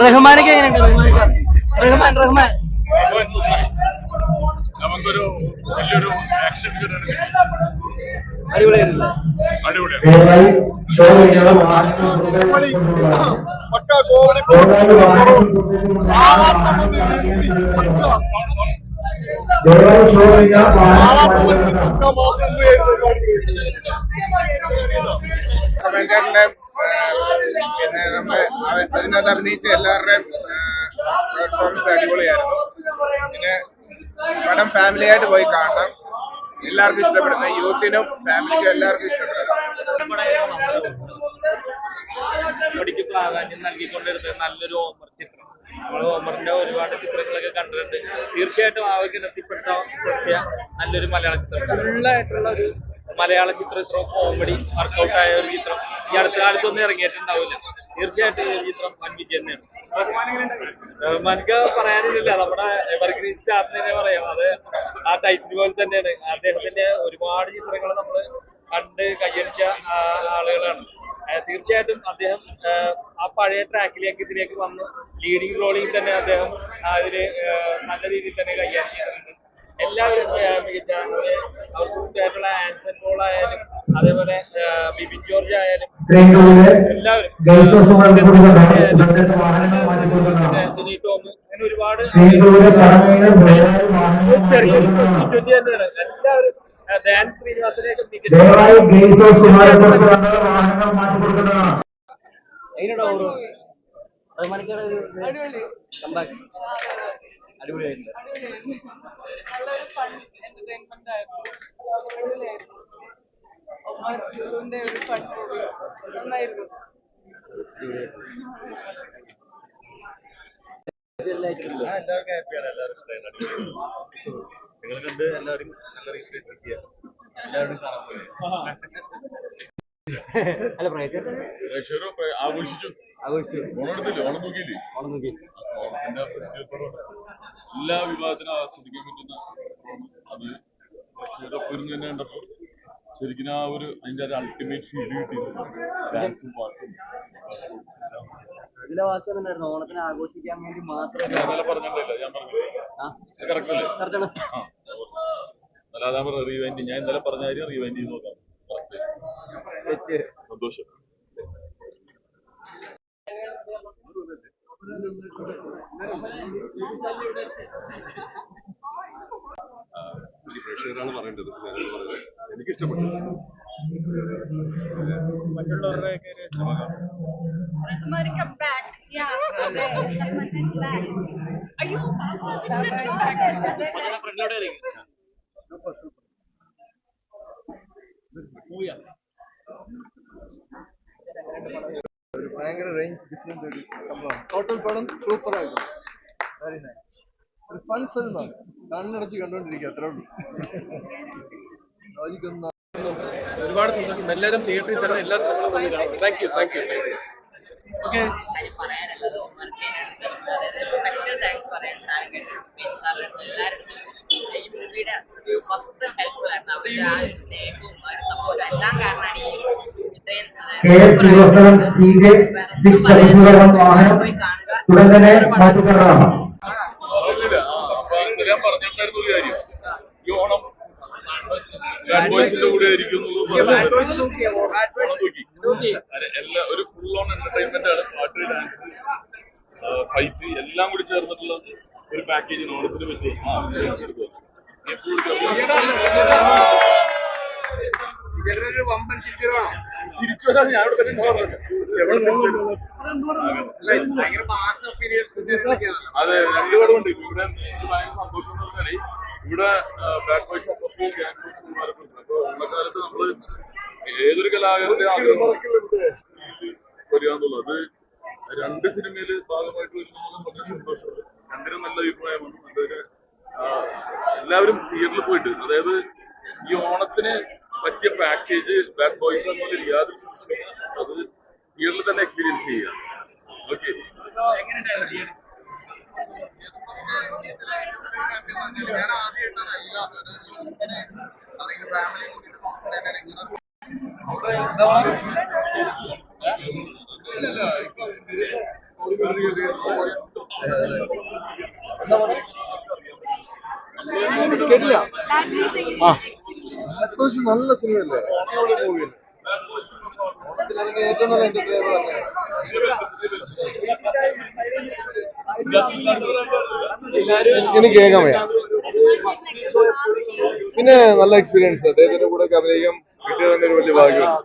റഹ്മാനൊക്കെ എങ്ങനെയുണ്ട്? റഹ്മാൻ നമുക്കൊരു വലിയൊരു ആക്ഷൻ അടിപൊളിയായിരുന്നു. പിന്നെ നമ്മള് അതിനകത്ത് അഭിനയിച്ച എല്ലാവരുടെയും പെർഫോമൻസ് അടിപൊളിയായിരുന്നു. പിന്നെ പടം ഫാമിലി ആയിട്ട് പോയി കാണണം. എല്ലാവർക്കും ഇഷ്ടപ്പെടുന്ന, യൂത്തിനും ഫാമിലിക്കും എല്ലാവർക്കും ഇഷ്ടപ്പെടുന്നു. പ്രാധാന്യം നൽകിക്കൊണ്ടിരുന്നത് നല്ലൊരു ഓമർ ചിത്രം. നമ്മൾ ഓമറിന്റെ ഒരുപാട് ചിത്രങ്ങളൊക്കെ കണ്ടിട്ടുണ്ട്. തീർച്ചയായിട്ടും ആവശ്യം എത്തിപ്പെടുത്തിയ നല്ലൊരു മലയാള ചിത്രം, ഫുള്ളായിട്ടുള്ള ഒരു മലയാള ചിത്രം. ഇത്ര കോമഡി വർക്കൗട്ട് ആയ ഒരു ചിത്രം ഈ അടുത്ത കാലത്തൊന്നും ഇറങ്ങിയിട്ടുണ്ടാവില്ല. തീർച്ചയായിട്ടും ഈ ചിത്രം വൻ വിജയം തന്നെയാണ്. റഹ്മാൻക്ക് പറയാനില്ല, നമ്മുടെ എവർഗ്രീൻ സ്റ്റാർ തന്നെ പറയാം. അത് ആ ടൈറ്റിൽ പോലെ തന്നെയാണ്. അദ്ദേഹത്തിന്റെ ഒരുപാട് ചിത്രങ്ങൾ നമ്മൾ കണ്ട് കയ്യടിച്ച ആളുകളാണ്. തീർച്ചയായിട്ടും അദ്ദേഹം ആ പഴയ ട്രാക്കിലേക്ക് ഇതിലേക്ക് വന്ന് ലീഡിങ് റോളിൽ തന്നെ അദ്ദേഹം അതില് നല്ല രീതിയിൽ തന്നെ കൈകാര്യം ചെയ്തിട്ടുണ്ട്. എല്ലാവരും മികച്ച അവർക്ക് കൂട്ടുകാരുള്ള ആൻസൺ പോൾ ആയാലും അതേപോലെ ബിബിൻ ജോർജ് ആയാലും എല്ലാവരും ആന്റണി ടോം അങ്ങനെ ഒരുപാട് ചെറിയൊരു തന്നെയാണ്. എല്ലാവരും ധ്യാൻ ശ്രീനിവാസനെയൊക്കെ അടിപൊളിയായിട്ടുണ്ട്. നല്ലൊരു ഫൺ എന്റർടൈൻമെന്റ് ആയിരുന്നു. അടിപൊളിയായിരുന്നു. ഒരു ഫൺ മൂവി നന്നായിരുന്നു. എല്ലാവർക്കും ഹാപ്പിയാണ്. എല്ലാവർക്കും നിങ്ങൾ കണ്ട് എല്ലാവരും നല്ല റീസൺ കിട്ടിയ എല്ലാവരും കാണാൻ പോയി. ആഘോഷിച്ചു. ഓണമെടുത്തില്ലേ? ഓണം നോക്കിയില്ലേ? ഓണത്തിന്റെ ഫെസ്റ്റിവൽ പടമാണ്. എല്ലാ വിഭാഗത്തിനും ആസ്വദിക്കാൻ പറ്റുന്ന അത് പ്രേക്ഷകരൊപ്പം തന്നെ കണ്ടപ്പോൾ ശരിക്കും ആ ഒരു അതിന്റെ ഒരു അൾട്ടിമേറ്റ് ഫീൽ കിട്ടിയിരുന്നു. ഡാൻസും പാട്ടും ഓണത്തിന് ആഘോഷിക്കാൻ വേണ്ടി മാത്രം പറഞ്ഞിട്ടില്ല. ഞാൻ പറഞ്ഞില്ലേ? കറക്റ്റല്ലേ? അല്ലാതെ റീവൈൻഡ് ഞാൻ ഇന്നലെ പറഞ്ഞ കാര്യം റീവൈൻഡ് ചെയ്ത് നോക്കാം. സന്തോഷം. പ്രേക്ഷകരാണ് പറയേണ്ടത്. എനിക്ക് ഇഷ്ടപ്പെട്ടു. മറ്റുള്ളവരുടെയൊക്കെ ഭയങ്കര റേഞ്ച് ഡിഫറെന്റ് ഒരു സംഭവമാണ്. ടോട്ടൽ പടം സൂപ്പർ ആയിരുന്നു. Very nice. ഒരു ഫൺ ഫിലിമാണ്. കണ്ണടച്ച് കണ്ടോണ്ടിരിക്കുക, അത്രേ ഉള്ളൂ. ഒരുപാട് സന്തോഷം. എല്ലാവരും തിയേറ്ററിൽ തന്നെ എല്ലാ സിനിമകളും പോയി കാണും. Thank you. സ്പെഷ്യൽ താങ്ക്സ് പറയാൻ സാറിന് എല്ലാവരും ഈ മൂവിയുടെ മൊത്തം ഹെൽപ്പ് കാരണം അവരുടെ ആ ഒരു സ്നേഹവും ആ ഒരു സപ്പോർട്ടും എല്ലാം കാരണമാണ് ഈ ഇത്രയും പോയി കാണുക. ഈ ഓണം കൂടെ ആയിരിക്കും എല്ലാ ഒരു ഫുൾ ഓൺ എന്റർടൈൻമെന്റ് ആണ്. പാട്ട്, ഡാൻസ്, ഫൈറ്റ് എല്ലാം കൂടി ചേർന്നിട്ടുള്ള ഒരു പാക്കേജിന് ഓണത്തിന് പറ്റി തിരിച്ചു വരാൻ ഞാൻ ഇവിടെ തന്നെ അതെ. രണ്ടു പടമുണ്ട് ഇവിടെ. എനിക്ക് ഭയങ്കര സന്തോഷം എന്ന് പറഞ്ഞാല് ഇവിടെ ബാഡ് ബോയ്സ് അപ്പുറത്ത് ഗ്യാങ്സ്റ്റേഴ്സ് മാറിട്ടുണ്ട്. അപ്പൊ ഓണക്കാലത്ത് നമ്മള് ഏതൊരു കലാകാരന്റെ ആഗ്രഹം വരിക എന്നുള്ളത് രണ്ട് സിനിമയില് ഭാഗമായിട്ട് വരുന്നത് വളരെ സന്തോഷമുണ്ട്. രണ്ടിനും നല്ല അഭിപ്രായമാണ്. നല്ലൊരു എല്ലാവരും തിയേറ്ററിൽ പോയിട്ട്, അതായത് ഈ ഓണത്തിന് പറ്റിയ പാക്കേജ് ബാഡ് ബോയ്സ് എന്നതിൽ യാതൊരു സംശയവും അത് തിയേറ്ററിൽ തന്നെ എക്സ്പീരിയൻസ് ചെയ്യുക. ഓക്കെ. കേട്ടില്ല. അത്യാവശ്യം നല്ല സിനിമയല്ലേ, അടിപൊളി മൂവിയല്ലേ. ഓണത്തിനിറങ്ങിയ ഏറ്റവും നല്ല എന്റർടൈനർ തന്നെ. എനിക്ക് കേൾക്കാൻ വയ്യ. പിന്നെ നല്ല എക്സ്പീരിയൻസ്, അദ്ദേഹത്തിന്റെ കൂടെ ഒക്കെ അഭിനയിക്കാൻ കിട്ടിയത് തന്നെ ഒരു വലിയ ഭാഗ്യമാണ്.